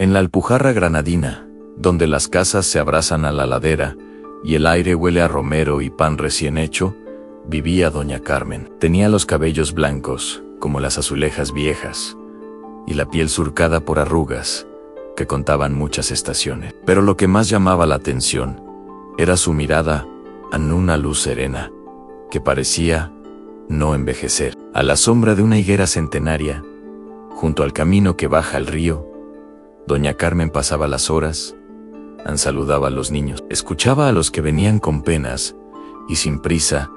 En la Alpujarra granadina, donde las casas se abrazan a la ladera y el aire huele a romero y pan recién hecho, vivía doña Carmen. Tenía los cabellos blancos, como las azulejas viejas, y la piel surcada por arrugas, que contaban muchas estaciones. Pero lo que más llamaba la atención era su mirada en una luz serena, que parecía no envejecer. A la sombra de una higuera centenaria, junto al camino que baja al río, doña Carmen pasaba las horas, saludaba a los niños, escuchaba a los que venían con penas, y sin prisa,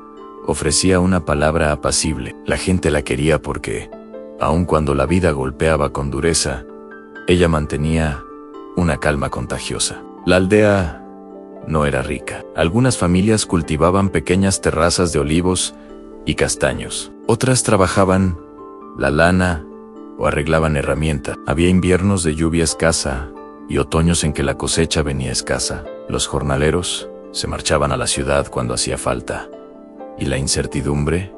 ofrecía una palabra apacible. La gente la quería porque, aun cuando la vida golpeaba con dureza, ella mantenía una calma contagiosa. La aldea no era rica. Algunas familias cultivaban pequeñas terrazas de olivos y castaños. Otras trabajaban la lana o arreglaban herramientas. Había inviernos de lluvia escasa y otoños en que la cosecha venía escasa. Los jornaleros se marchaban a la ciudad cuando hacía falta, y la incertidumbre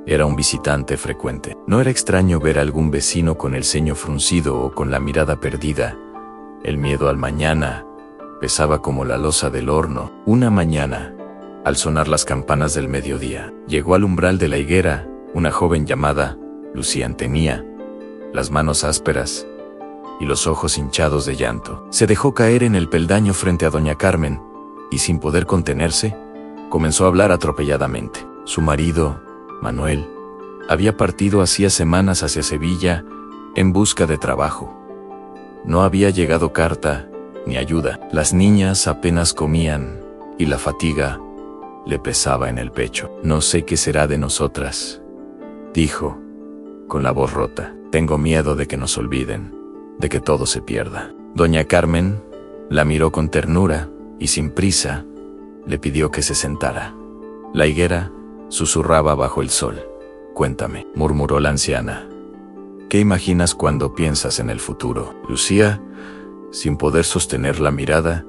era un visitante frecuente. No era extraño ver a algún vecino con el ceño fruncido o con la mirada perdida. El miedo al mañana pesaba como la losa del horno. Una mañana, al sonar las campanas del mediodía, llegó al umbral de la higuera una joven llamada Lucía. Tenía las manos ásperas y los ojos hinchados de llanto. Se dejó caer en el peldaño frente a doña Carmen y, sin poder contenerse, comenzó a hablar atropelladamente. Su marido, Manuel, había partido hacía semanas hacia Sevilla en busca de trabajo. No había llegado carta ni ayuda. Las niñas apenas comían y la fatiga le pesaba en el pecho. No sé qué será de nosotras, dijo, con la voz rota. Tengo miedo de que nos olviden, de que todo se pierda. Doña Carmen la miró con ternura y sin prisa le pidió que se sentara. La higuera susurraba bajo el sol. Cuéntame, murmuró la anciana. ¿Qué imaginas cuando piensas en el futuro? Lucía, sin poder sostener la mirada,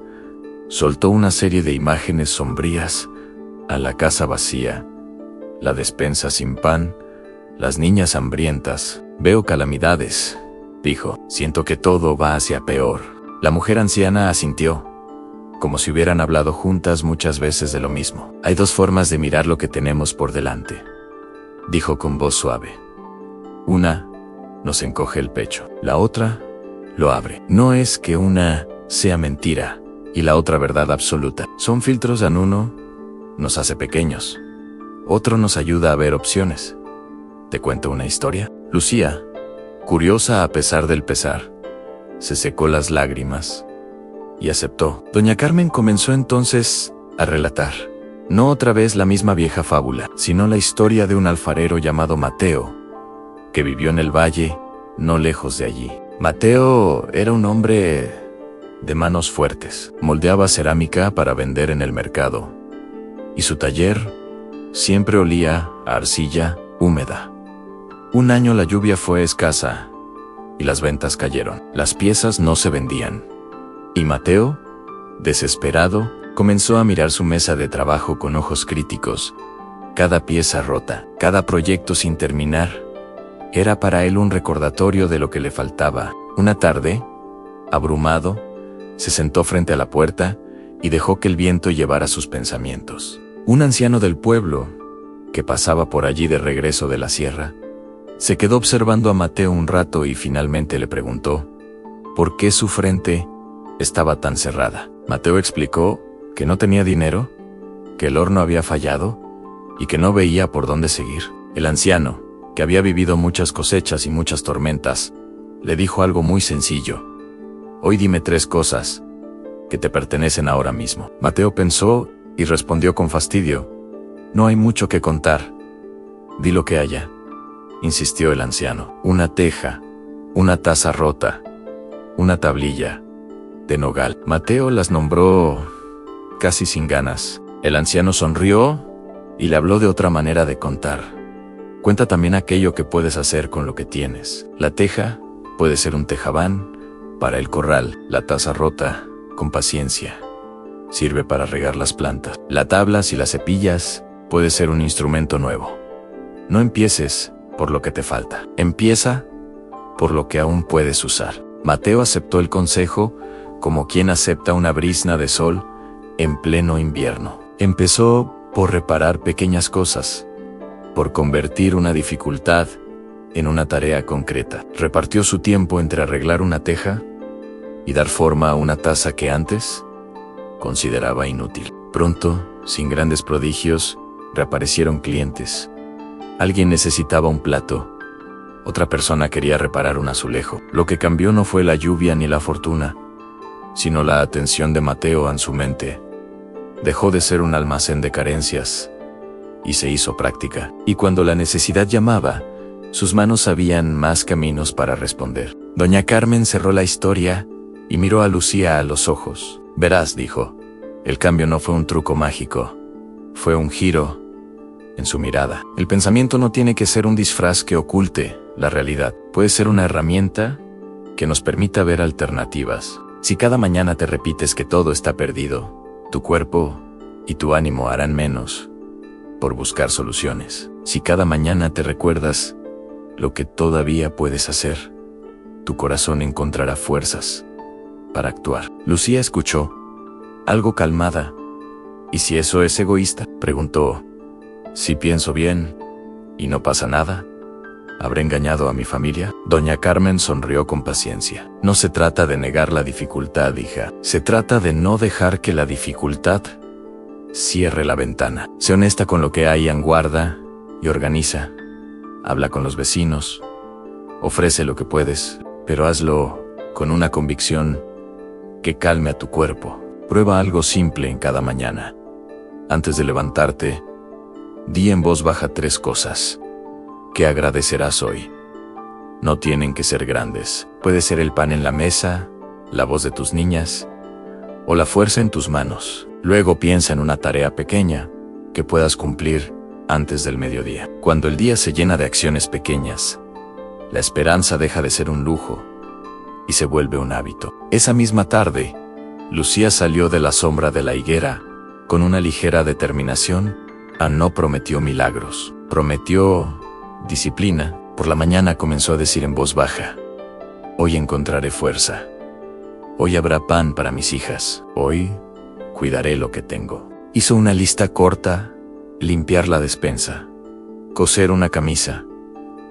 soltó una serie de imágenes sombrías: a la casa vacía, la despensa sin pan, las niñas hambrientas. Veo calamidades, dijo. Siento que todo va hacia peor. La mujer anciana asintió, como si hubieran hablado juntas muchas veces de lo mismo. Hay dos formas de mirar lo que tenemos por delante, dijo con voz suave. Una nos encoge el pecho, la otra lo abre. No es que una sea mentira y la otra verdad absoluta. Son filtros. En uno nos hace pequeños, otro nos ayuda a ver opciones. ¿Te cuento una historia? Lucía, curiosa a pesar del pesar, se secó las lágrimas y aceptó. Doña Carmen comenzó entonces a relatar, no otra vez la misma vieja fábula, sino la historia de un alfarero llamado Mateo, que vivió en el valle, no lejos de allí. Mateo era un hombre de manos fuertes. Moldeaba cerámica para vender en el mercado, y su taller siempre olía a arcilla húmeda. Un año la lluvia fue escasa y las ventas cayeron. Las piezas no se vendían. Y Mateo, desesperado, comenzó a mirar su mesa de trabajo con ojos críticos. Cada pieza rota, cada proyecto sin terminar, era para él un recordatorio de lo que le faltaba. Una tarde, abrumado, se sentó frente a la puerta y dejó que el viento llevara sus pensamientos. Un anciano del pueblo, que pasaba por allí de regreso de la sierra, se quedó observando a Mateo un rato y finalmente le preguntó por qué su frente estaba tan cerrada. Mateo explicó que no tenía dinero, que el horno había fallado y que no veía por dónde seguir. El anciano, que había vivido muchas cosechas y muchas tormentas, le dijo algo muy sencillo: hoy dime 3 cosas que te pertenecen ahora mismo. Mateo pensó y respondió con fastidio: no hay mucho que contar. Di lo que haya, insistió el anciano. Una teja, una taza rota, una tablilla de nogal. Mateo las nombró casi sin ganas. El anciano sonrió y le habló de otra manera de contar. Cuenta también aquello que puedes hacer con lo que tienes. La teja puede ser un tejabán para el corral. La taza rota, con paciencia, sirve para regar las plantas. La tabla, si la cepillas, puede ser un instrumento nuevo. No empieces por lo que te falta. Empieza por lo que aún puedes usar. Mateo aceptó el consejo como quien acepta una brizna de sol en pleno invierno. Empezó por reparar pequeñas cosas, por convertir una dificultad en una tarea concreta. Repartió su tiempo entre arreglar una teja y dar forma a una taza que antes consideraba inútil. Pronto, sin grandes prodigios, reaparecieron clientes. Alguien necesitaba un plato. Otra persona quería reparar un azulejo. Lo que cambió no fue la lluvia ni la fortuna, sino la atención de Mateo en su mente. Dejó de ser un almacén de carencias y se hizo práctica. Y cuando la necesidad llamaba, sus manos sabían más caminos para responder. Doña Carmen cerró la historia y miró a Lucía a los ojos. Verás, dijo, el cambio no fue un truco mágico, fue un giro en su mirada. El pensamiento no tiene que ser un disfraz que oculte la realidad. Puede ser una herramienta que nos permita ver alternativas. Si cada mañana te repites que todo está perdido, tu cuerpo y tu ánimo harán menos por buscar soluciones. Si cada mañana te recuerdas lo que todavía puedes hacer, tu corazón encontrará fuerzas para actuar. Lucía escuchó, algo calmada. ¿Y si eso es egoísta?, preguntó. Si pienso bien y no pasa nada, ¿habré engañado a mi familia? Doña Carmen sonrió con paciencia. No se trata de negar la dificultad, hija. Se trata de no dejar que la dificultad cierre la ventana. Sé honesta con lo que hay, guarda y organiza. Habla con los vecinos. Ofrece lo que puedes, pero hazlo con una convicción que calme a tu cuerpo. Prueba algo simple en cada mañana. Antes de levantarte, di en voz baja 3 cosas que agradecerás hoy. No tienen que ser grandes. Puede ser el pan en la mesa, la voz de tus niñas o la fuerza en tus manos. Luego piensa en una tarea pequeña que puedas cumplir antes del mediodía. Cuando el día se llena de acciones pequeñas, la esperanza deja de ser un lujo y se vuelve un hábito. Esa misma tarde, Lucía salió de la sombra de la higuera con una ligera determinación. No prometió milagros, prometió disciplina. Por la mañana comenzó a decir en voz baja: hoy encontraré fuerza. Hoy habrá pan para mis hijas. Hoy cuidaré lo que tengo. Hizo una lista corta: limpiar la despensa, coser una camisa,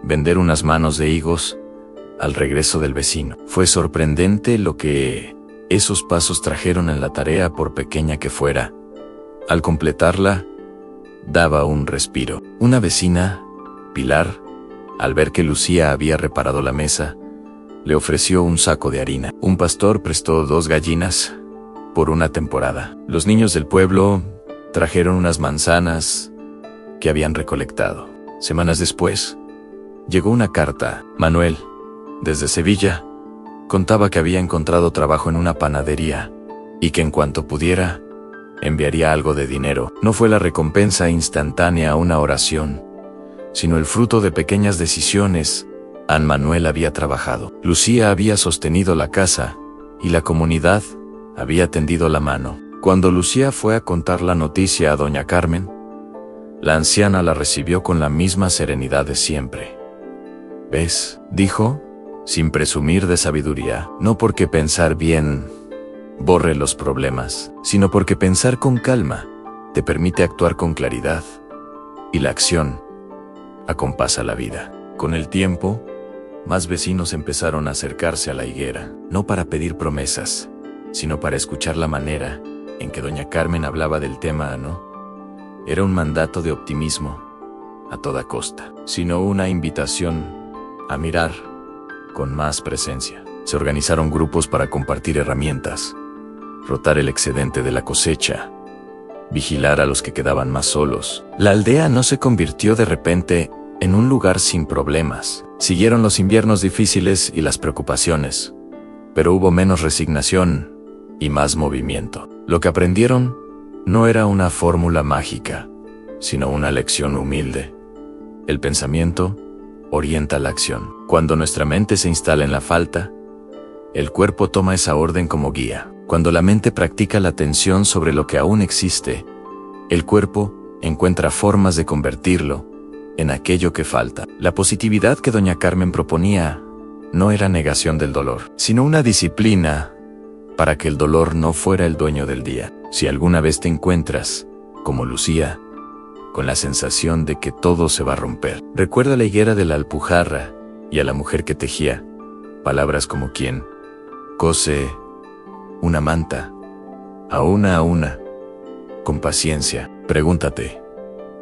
vender unas manos de higos al regreso del vecino. Fue sorprendente lo que esos pasos trajeron en la tarea, por pequeña que fuera. Al completarla, daba un respiro. Una vecina, Pilar, al ver que Lucía había reparado la mesa, le ofreció un saco de harina. Un pastor prestó 2 gallinas por una temporada. Los niños del pueblo trajeron unas manzanas que habían recolectado. Semanas después, llegó una carta. Manuel, desde Sevilla, contaba que había encontrado trabajo en una panadería y que en cuanto pudiera, enviaría algo de dinero. No fue la recompensa instantánea a una oración, sino el fruto de pequeñas decisiones. Manuel había trabajado. Lucía había sostenido la casa y la comunidad había tendido la mano. Cuando Lucía fue a contar la noticia a doña Carmen, la anciana la recibió con la misma serenidad de siempre. ¿Ves?, dijo, sin presumir de sabiduría. No porque pensar bien borre los problemas, sino porque pensar con calma te permite actuar con claridad, y la acción acompasa la vida. Con el tiempo, más vecinos empezaron a acercarse a la higuera, no para pedir promesas, sino para escuchar la manera en que doña Carmen hablaba del tema. No era un mandato de optimismo a toda costa, sino una invitación a mirar con más presencia. Se organizaron grupos para compartir herramientas, rotar el excedente de la cosecha, vigilar a los que quedaban más solos. La aldea no se convirtió de repente en un lugar sin problemas. Siguieron los inviernos difíciles y las preocupaciones, pero hubo menos resignación y más movimiento. Lo que aprendieron no era una fórmula mágica, sino una lección humilde. El pensamiento orienta la acción. Cuando nuestra mente se instala en la falta, el cuerpo toma esa orden como guía. Cuando la mente practica la atención sobre lo que aún existe, el cuerpo encuentra formas de convertirlo en aquello que falta. La positividad que doña Carmen proponía no era negación del dolor, sino una disciplina para que el dolor no fuera el dueño del día. Si alguna vez te encuentras, como Lucía, con la sensación de que todo se va a romper, recuerda la higuera de la Alpujarra y a la mujer que tejía palabras como quien cose una manta, a una, con paciencia. Pregúntate,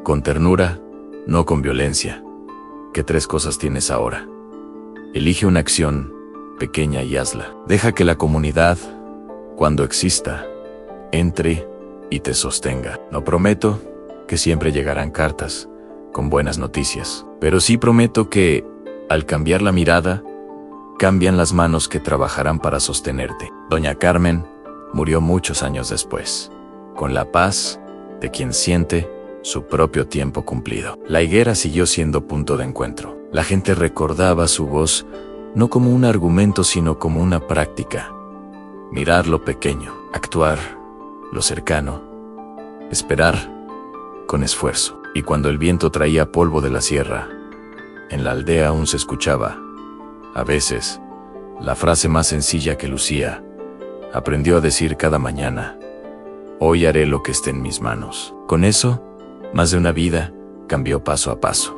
con ternura, no con violencia, ¿qué 3 cosas tienes ahora? Elige una acción pequeña y hazla. Deja que la comunidad, cuando exista, entre y te sostenga. No prometo que siempre llegarán cartas con buenas noticias, pero sí prometo que, al cambiar la mirada, cambian las manos que trabajarán para sostenerte. Doña Carmen murió muchos años después, con la paz de quien siente su propio tiempo cumplido. La higuera siguió siendo punto de encuentro. La gente recordaba su voz no como un argumento, sino como una práctica. Mirar lo pequeño, actuar lo cercano, esperar con esfuerzo. Y cuando el viento traía polvo de la sierra, en la aldea aún se escuchaba, a veces, la frase más sencilla que Lucía aprendió a decir cada mañana: hoy haré lo que esté en mis manos. Con eso, más de una vida cambió paso a paso.